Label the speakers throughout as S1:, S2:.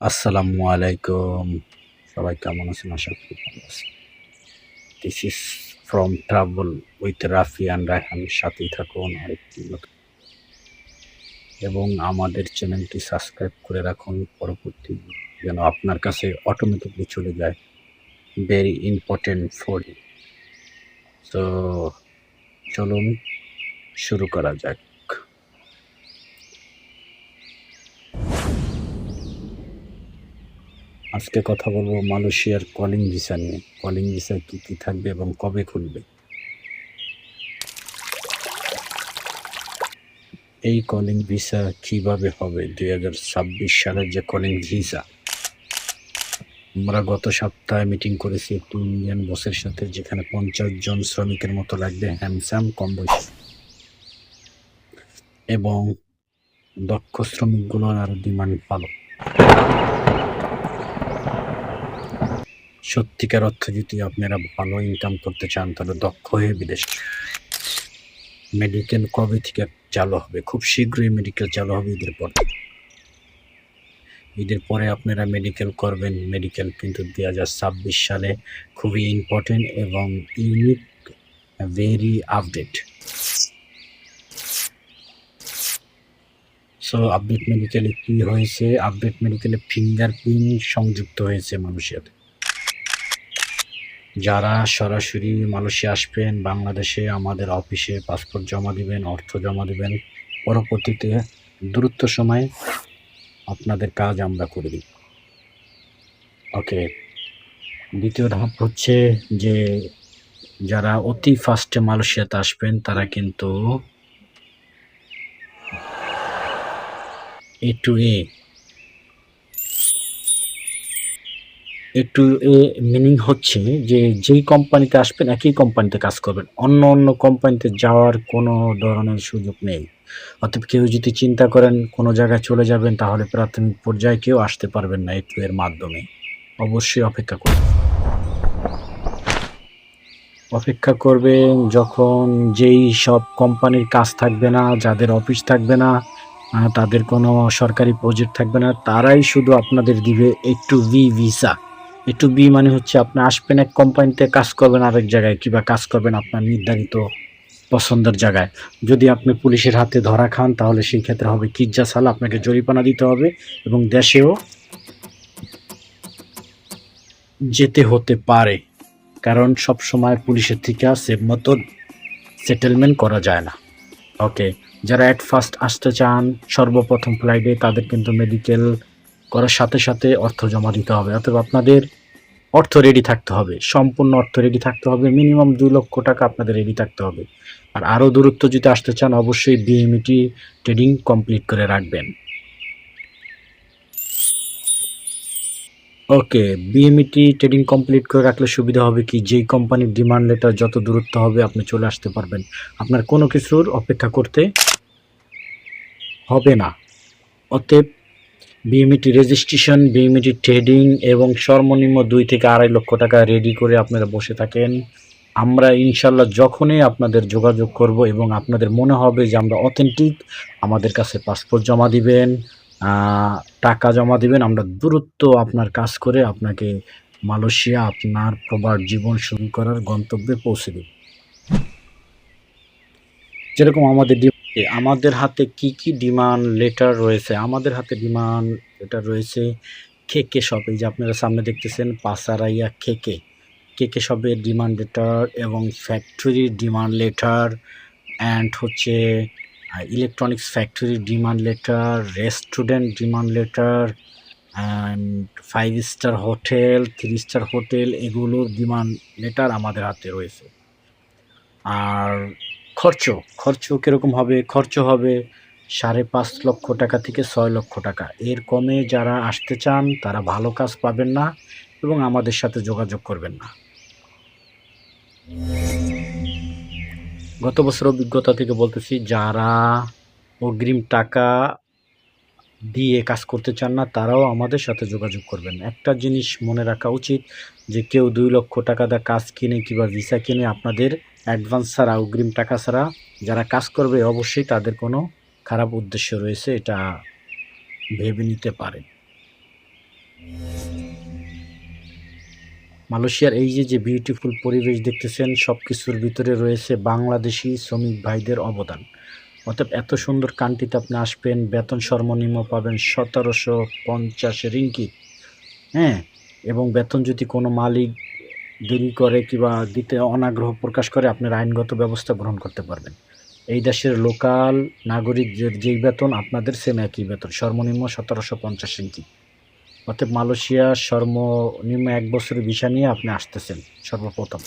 S1: আসসালামু আলাইকুম। সবাই কেমন আছেন? আশা করি ভালো আছেন। This is from travel with Rafi and Raihan. সাথেই থাকুন আরেকটি নতুন এবং আমাদের চ্যানেলটি সাবস্ক্রাইব করে রাখুন পরবর্তী যেন আপনার কাছে অটোমেটিকলি চলে যায়। Very important for you. So চলুন শুরু করা যাক। আজকে কথা বলবো মালয়েশিয়ার কলিং ভিসা নিয়ে। কলিং ভিসা কি থাকবে এবং কবে খুলবে? এই কলিং ভিসা কিভাবে হবে? 2026 সালের যে কলিং ভিসা, আমরা গত সপ্তাহে মিটিং করেছি একটি ইন্ডিয়ান বসের সাথে, যেখানে 50 জন শ্রমিকের মতো লাগবে, হ্যান্ডসাম, কম বয়সী এবং দক্ষ শ্রমিকগুলোর আরো ডিমান্ড ভালো। সত্যিকার অর্থে যদি আপনারা ভালো ইনকাম করতে চান তাহলে দক্ষ হয়ে বিদেশ। মেডিকেল কবে থেকে চালু হবে? খুব শীঘ্রই মেডিকেল চালু হবে ঈদের পর। ঈদের পরে আপনারা মেডিকেল করবেন। মেডিকেল কিন্তু 2026 সালে খুবই ইম্পর্টেন্ট এবং unique, very update. So update মেডিকেলে কি হয়েছে? আপডেট মেডিকেলে ফিঙ্গারপ্রিন্ট সংযুক্ত হয়েছে মানুষের। যারা সরাসরি মালয়েশিয়া আসবেন, বাংলাদেশে আমাদের অফিসে পাসপোর্ট জমা দিবেন, অর্থ জমা দিবেন, পরবর্তীতে দ্রুত সময়ে আপনাদের কাজ আমরা করে দিই। ওকে, দ্বিতীয় ধাপ হচ্ছে যে যারা অতি ফাস্টে মালয়েশিয়াতে আসবেন তারা কিন্তু এ টু এ মিনিং হচ্ছে যে যেই কোম্পানিতে আসবেন একই কোম্পানিতে কাজ করবেন, অন্য কোম্পানিতে যাওয়ার কোনো ধরনের সুযোগ নেই। অতএব কেউ যদি চিন্তা করেন কোনো জায়গায় চলে যাবেন তাহলে প্রাথমিক পর্যায়ে কেউ আসতে পারবেন না A2 এর মাধ্যমে। অবশ্যই অপেক্ষা করবেন যখন যেই সব কোম্পানির কাজ থাকবে না, যাদের অফিস থাকবে না, তাদের কোনো সরকারি প্রজেক্ট থাকবে না, তারাই শুধু আপনাদের দিবে A2B ভিসা। A2B মানে হচ্ছে আপনি আসবেন এক কোম্পানিতে, কাজ করবেন আরেক জায়গায়, কিংবা কাজ করবেন আপনার নির্ধারিত পছন্দের জায়গায়। যদি আপনি পুলিশের হাতে ধরা খান তাহলে সেই ক্ষেত্রে হবে কিজ্জা সাল, আপনাকে জরিমানা দিতে হবে এবং দেশেও যেতে হতে পারে, কারণ সব সময় পুলিশের থেকে সেভ মতো সেটেলমেন্ট করা যায় না। ওকে, যারা অ্যাট ফার্স্ট আসতে চান সর্বপ্রথম ফ্লাইটে, তাদের কিন্তু মেডিকেল করার সাথে সাথে অর্থ জমা দিতে হবে। অতএব আপনাদের অর্থ রেডি থাকতে হবে, সম্পূর্ণ অর্থ রেডি থাকতে হবে, মিনিমাম 2 লক্ষ টাকা আপনাদের রেডি থাকতে হবে। আর আরও দূরত্ব যদি আসতে চান অবশ্যই বিএমইটি ট্রেডিং কমপ্লিট করে রাখবেন। ওকে, বিএমইটি ট্রেডিং কমপ্লিট করে রাখলে সুবিধা হবে কি, যেই কোম্পানির ডিমান্ড লেটার যত দূরত্ব হবে আপনি চলে আসতে পারবেন, আপনার কোনো কিছুর অপেক্ষা করতে হবে না। অতএব বিএমইটি রেজিস্ট্রেশন, বিএমইটি ট্রেডিং এবং সর্বনিম্ন 2 থেকে 2.5 লক্ষ টাকা রেডি করে আপনারা বসে থাকেন। আমরা ইনশাল্লাহ যখনই আপনাদের যোগাযোগ করব এবং আপনাদের মনে হবে যে আমরা অথেন্টিক, আমাদের কাছে পাসপোর্ট জমা দিবেন, টাকা জমা দিবেন, আমরা দ্রুত আপনার কাজ করে আপনাকে মালয়েশিয়া আপনার প্রবাস জীবন শুরু করার গন্তব্যে পৌঁছে দেব। যেরকম আমাদের হাতে কি ডিমান্ড লেটার রয়েছে? আমাদের হাতে ডিমান্ড লেটার রয়েছে কেকে শপ, এই যে আপনারা সামনে দেখতেছেন পাসারাইয়া কেকে শপের ডিমান্ড লেটার এবং ফ্যাক্টরির ডিমান্ড লেটার, অ্যান্ড হচ্ছে ইলেকট্রনিক্স ফ্যাক্টরির demand letter, restaurant demand letter, and 5 star hotel, 3 star hotel, এগুলোর ডিমান্ড লেটার আমাদের হাতে রয়েছে। আর খরচ কীরকম হবে? খরচ হবে 5.5 লক্ষ টাকা থেকে 6 লক্ষ টাকা। এর কমে যারা আসতে চান তারা ভালো কাজ পাবেন না এবং আমাদের সাথে যোগাযোগ করবেন না। গত বছর অভিজ্ঞতা থেকে বলতেছি, যারা অগ্রিম টাকা দিয়ে কাজ করতে চান না তারাও আমাদের সাথে যোগাযোগ করবেন। একটা জিনিস মনে রাখা উচিত যে কেউ 2 লক্ষ টাকা দিয়ে কাজ কিনে কিংবা ভিসা কিনে আপনাদের অ্যাডভান্স ছাড়া, অগ্রিম টাকা ছাড়া যারা কাজ করবে অবশ্যই তাদের কোনো খারাপ উদ্দেশ্য রয়েছে, এটা ভেবে নিতে পারেন। মালয়েশিয়ার এই যে বিউটিফুল পরিবেশ দেখতেছেন, সব কিছুর ভিতরে রয়েছে বাংলাদেশি শ্রমিক ভাইদের অবদান। অতএব এত সুন্দর কান্ট্রিতে আপনি আসবেন, বেতন সর্বনিম্ন পাবেন ১৭৫০ রিঙ্গিত, হ্যাঁ? এবং বেতন যদি কোনো মালিক দেরি করে কিংবা দিতে অনাগ্রহ প্রকাশ করে, আপনার আইনগত ব্যবস্থা গ্রহণ করতে পারবেন। এই দেশের লোকাল নাগরিকদের যেই বেতন, আপনাদের সেম একই বেতন, সর্বনিম্ন ১৭৫০ রিঙ্গিত। অতএব মালয়েশিয়া সর্বনিম্ন ১ বছরের ভিসা নিয়ে আপনি আসতেছেন সর্বপ্রথম।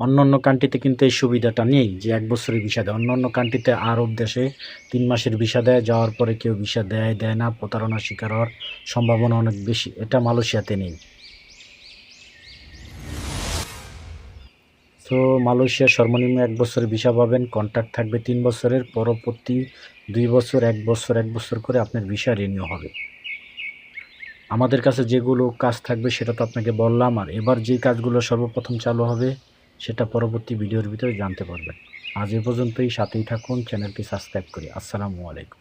S1: অন্যান্য কান্ট্রিতে কিন্তু এই সুবিধাটা নেই যে ১ বছরের ভিসা দেয়। অন্যান্য কান্ট্রিতে আরব দেশে ৩ মাসের ভিসা দেয়, যাওয়ার পরে কেউ ভিসা দেয় না, প্রতারণার শিকার হওয়ার সম্ভাবনা অনেক বেশি। এটা মালয়েশিয়াতে নেই। তো মালয়েশিয়ার সর্বনিম্ন ১ বছরের ভিসা পাবেন, কন্ট্রাক্ট থাকবে ৩ বছরের, পরবর্তী ২ বছর ১ বছর ১ বছর করে আপনার ভিসা রিনিউ হবে। আমাদের কাছে যেগুলো কাজ থাকবে সেটা তো আপনাকে বললাম, আর এবার যে কাজগুলো সর্বপ্রথম চালু হবে সেটা পরবর্তী ভিডিওর ভিতরে জানতে পারবেন। আজ এ পর্যন্তই, সাথেই থাকুন, চ্যানেলটি সাবস্ক্রাইব করে। আসসালামু আলাইকুম।